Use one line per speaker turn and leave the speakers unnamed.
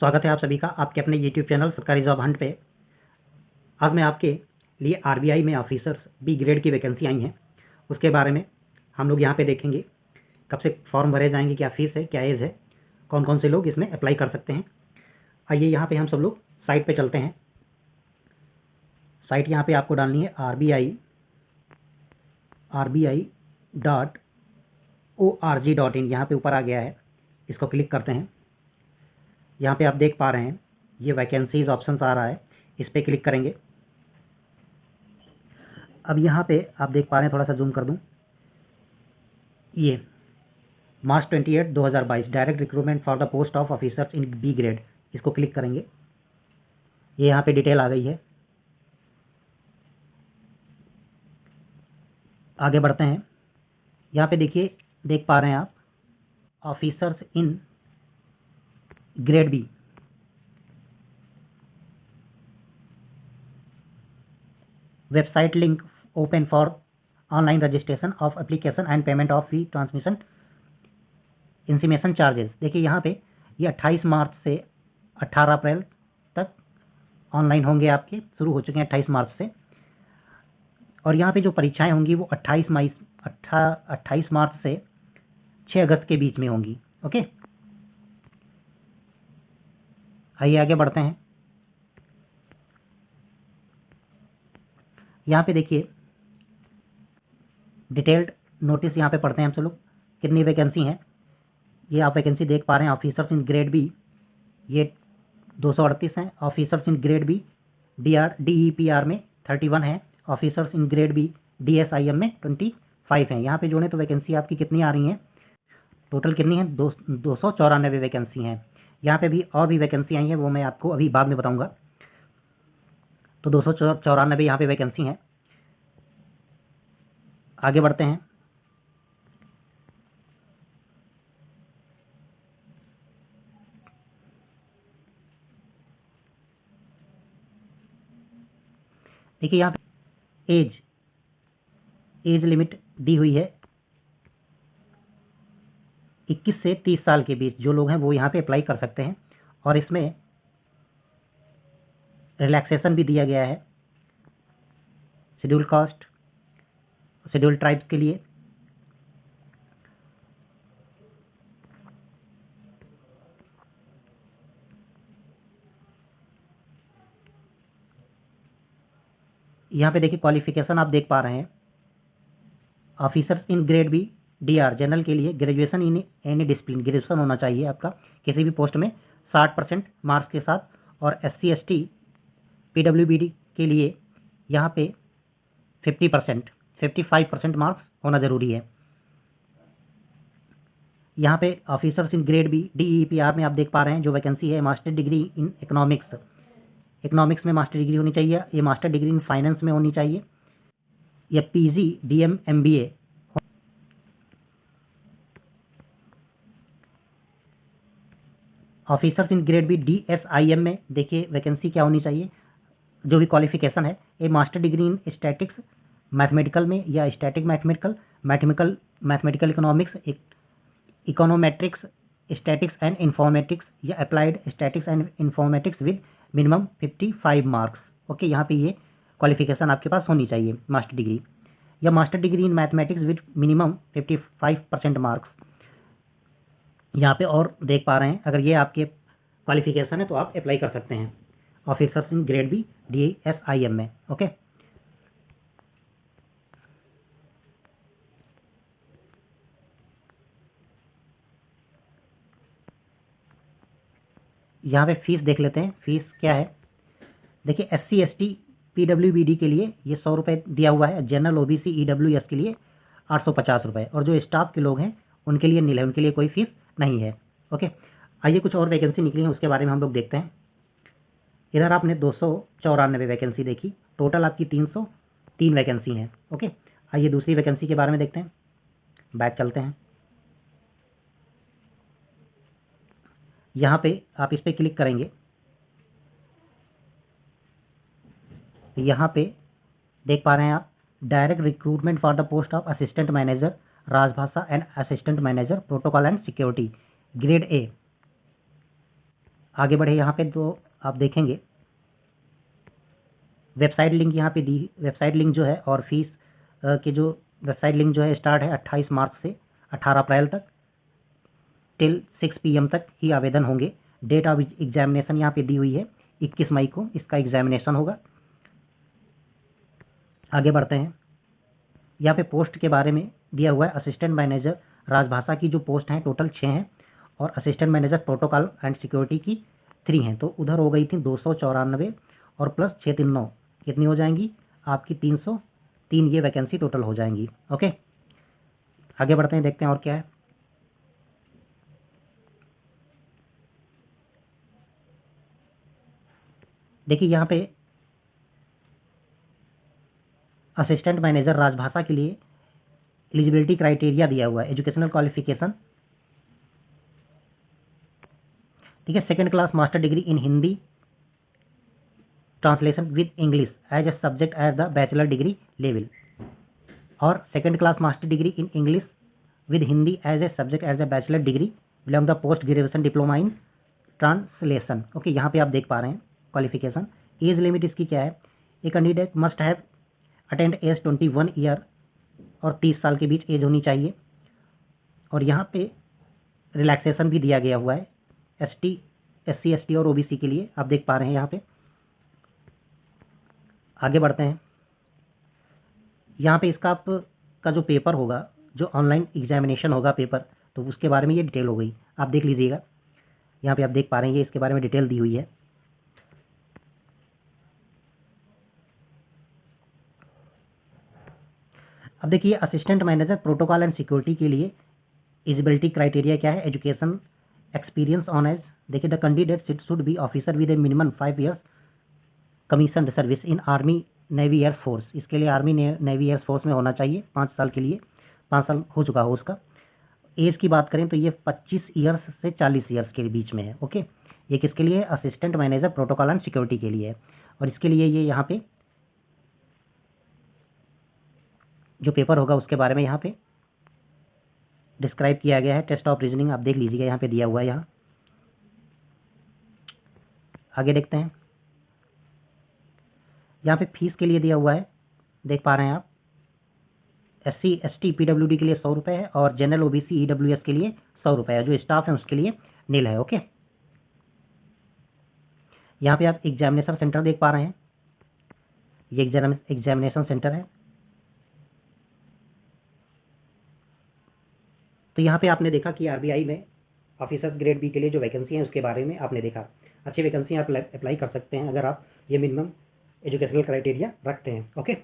स्वागत है आप सभी का आपके अपने YouTube चैनल सरकारी जॉब हंट पे। आज मैं आपके लिए आरबीआई में ऑफिसर्स बी ग्रेड की वैकेंसी आई हैं, उसके बारे में हम लोग यहाँ पे देखेंगे। कब से फॉर्म भरे जाएंगे, क्या फीस है, क्या एज है, कौन कौन से लोग इसमें अप्लाई कर सकते हैं। आइए यहाँ पे हम सब लोग साइट पे चलते हैं। साइट यहाँ पे आपको डालनी है RBI.org.in। यहाँ पे ऊपर आ गया है, इसको क्लिक करते हैं। यहाँ पे आप देख पा रहे हैं ये वैकेंसीज ऑप्शन आ रहा है, इस पर क्लिक करेंगे। अब यहाँ पे आप देख पा रहे हैं, थोड़ा सा जूम कर दूं, ये March 28 2022 direct recruitment for the post of officers in B grade, इसको क्लिक करेंगे। ये यहाँ पे डिटेल आ गई है। आगे बढ़ते हैं। यहाँ पे देखिए, देख पा रहे हैं आप officers in grade B. Website link open for online registration of application and payment of fee transmission intimation charges. देखिए यहाँ पे ये 28 मार्च से 18 अप्रैल तक ऑनलाइन होंगे, आपके शुरू हो चुके हैं 28 मार्च से। और यहाँ पे जो परीक्षाएं होंगी वो 28 मार्च से 6 अगस्त के बीच में होंगी। ओके, आइए आगे बढ़ते हैं। यहाँ पे देखिए डिटेल्ड नोटिस यहाँ पे पढ़ते हैं हम सब लोग, कितनी वैकेंसी हैं। ये आप वैकेंसी देख पा रहे हैं, ऑफिसर्स इन ग्रेड बी ये 238 हैं। Officers in grade B DEPR में 31 है। Officers in grade B DSIM में 25 हैं। यहाँ पे जोड़े तो वैकेंसी आपकी कितनी आ रही है, टोटल कितनी है, 294 वैकेंसी हैं। यहाँ पे भी और भी वैकेंसी आई है, वो मैं आपको अभी बाद में बताऊंगा। तो 294 यहाँ पे वैकेंसी हैं। आगे बढ़ते हैं। देखिए यहाँ पे एज लिमिट दी हुई है 21 से 30 साल के बीच जो लोग हैं वो यहाँ पे अप्लाई कर सकते हैं। और इसमें रिलैक्सेशन भी दिया गया है शेड्यूल कास्ट, शेड्यूल ट्राइब्स के लिए। यहाँ पे देखिए क्वालिफिकेशन आप देख पा रहे हैं, officers in grade B DR general के लिए graduation in any discipline, graduation होना चाहिए आपका किसी भी पोस्ट में 60% मार्क्स के साथ। और SC ST PWBD के लिए यहाँ पे 55% मार्क्स होना जरूरी है। यहाँ पे officers in grade B DEPR में आप देख पा रहे हैं जो वैकेंसी है, मास्टर डिग्री इन इकोनॉमिक्स में मास्टर डिग्री होनी चाहिए, ये मास्टर डिग्री इन फाइनेंस में होनी चाहिए, या PG DM MBA। Officers in grade B DSIM में देखिए वैकेंसी क्या होनी चाहिए, जो भी क्वालिफिकेशन है, ये master degree in statics mathematical में, या static mathematical economics, econometrics, statics and informatics, या applied statics and informatics with minimum 55 marks. Okay, यहाँ पे ये क्वालिफिकेशन आपके पास होनी चाहिए, मास्टर डिग्री या master degree in mathematics with minimum 55% marks. यहाँ पे और देख पा रहे हैं, अगर ये आपके क्वालिफिकेशन है तो आप अप्लाई कर सकते हैं officers in grade B DSIM में। ओके, यहाँ पे फीस देख लेते हैं, फीस क्या है। देखिए SC ST PWBD के लिए ये 100 रुपये दिया हुआ है, जनरल OBC EWS के लिए 850 रुपये, और जो स्टाफ के लोग हैं उनके लिए नील है, उनके लिए कोई फीस नहीं है। ओके, आइए कुछ और वैकेंसी निकली हैं उसके बारे में हम लोग देखते हैं। इधर आपने 294 वैकेंसी देखी, टोटल आपकी 303 वैकेंसी हैं। ओके, आइए दूसरी वैकेंसी के बारे में देखते हैं। बैक चलते हैं। यहाँ पे आप इस पर क्लिक करेंगे, यहाँ पे देख पा रहे हैं आप direct recruitment for the post of assistant manager Rajbhasha and assistant manager protocol and security grade A। आगे बढ़े यहाँ पे तो आप देखेंगे वेबसाइट लिंक यहाँ पे दी, वेबसाइट लिंक जो है और फीस के जो वेबसाइट लिंक जो है स्टार्ट है 28 मार्च से 18 अप्रैल तक टिल 6 PM तक ही आवेदन होंगे। डेट ऑफ एग्जामिनेशन यहाँ पे दी हुई है 21 मई को इसका एग्जामिनेशन होगा। आगे बढ़ते हैं, यहाँ पे पोस्ट के बारे में दिया हुआ है असिस्टेंट मैनेजर राजभाषा की जो पोस्ट हैं टोटल 6 हैं और assistant manager protocol and security की 3 हैं। तो उधर हो गई थी 294 और प्लस 639 कितनी हो जाएंगी आपकी 303 ये वैकेंसी टोटल हो जाएंगी। ओके, आगे बढ़ते हैं, देखते हैं और क्या है। देखिए यहाँ पे असिस्टेंट मैनेजर राजभाषा के लिए एलिजिबिलिटी क्राइटेरिया दिया हुआ है, एजुकेशनल क्वालिफिकेशन, ठीक है, second class master degree in Hindi translation with English as a subject as the bachelor degree level, और second class master degree in English with Hindi as a subject as a bachelor degree belong the post graduation diploma in translation. Okay, यहाँ पे आप देख पा रहे हैं qualification. Age limit इसकी क्या है, a candidate must have attend age 21 year और 30 साल के बीच एज होनी चाहिए। और यहाँ पे रिलैक्सेशन भी दिया गया हुआ है ST SC ST और OBC के लिए, आप देख पा रहे हैं यहाँ पे। आगे बढ़ते हैं, यहाँ पे इसका का जो पेपर होगा, जो ऑनलाइन एग्जामिनेशन होगा पेपर, तो उसके बारे में ये डिटेल हो गई, आप देख लीजिएगा। यहाँ पे आप देख पा रहे हैं ये इसके बारे में डिटेल दी हुई है। अब देखिए assistant manager protocol and security के लिए एलिजिबिलिटी क्राइटेरिया क्या है, एजुकेशन एक्सपीरियंस ऑन एज, देखिए the candidate should be officer with A minimum 5 years commission service in army navy air force, इसके लिए आर्मी नेवी एयर फोर्स में होना चाहिए 5 साल के लिए, 5 साल हो चुका हो उसका। एज की बात करें तो ये 25 ईयर्स से 40 ईयर्स के बीच में है। ओके, ये किसके लिए, assistant manager protocol and security के लिए है। और इसके लिए ये यहाँ पे जो पेपर होगा उसके बारे में यहाँ पे डिस्क्राइब किया गया है। टेस्ट ऑफ रीजनिंग आप देख लीजिएगा, यहाँ पे दिया हुआ है। यहाँ आगे देखते हैं, यहाँ पे फीस के लिए दिया हुआ है, देख पा रहे हैं आप। SC ST PWD के लिए 100 रुपये है और जनरल OBC EWS के लिए 100 रुपये है, जो स्टाफ है उसके लिए नील है। ओके, यहाँ पे आप एग्जामिनेशन सेंटर देख पा रहे हैं, ये एग्जामिनेशन सेंटर है। तो यहाँ पे आपने देखा कि RBI में ऑफिसर्स ग्रेड B के लिए जो वैकेंसी है उसके बारे में आपने देखा। अच्छी वैकेंसी आप अप्लाई कर सकते हैं अगर आप ये मिनिमम एजुकेशनल क्राइटेरिया रखते हैं। ओके।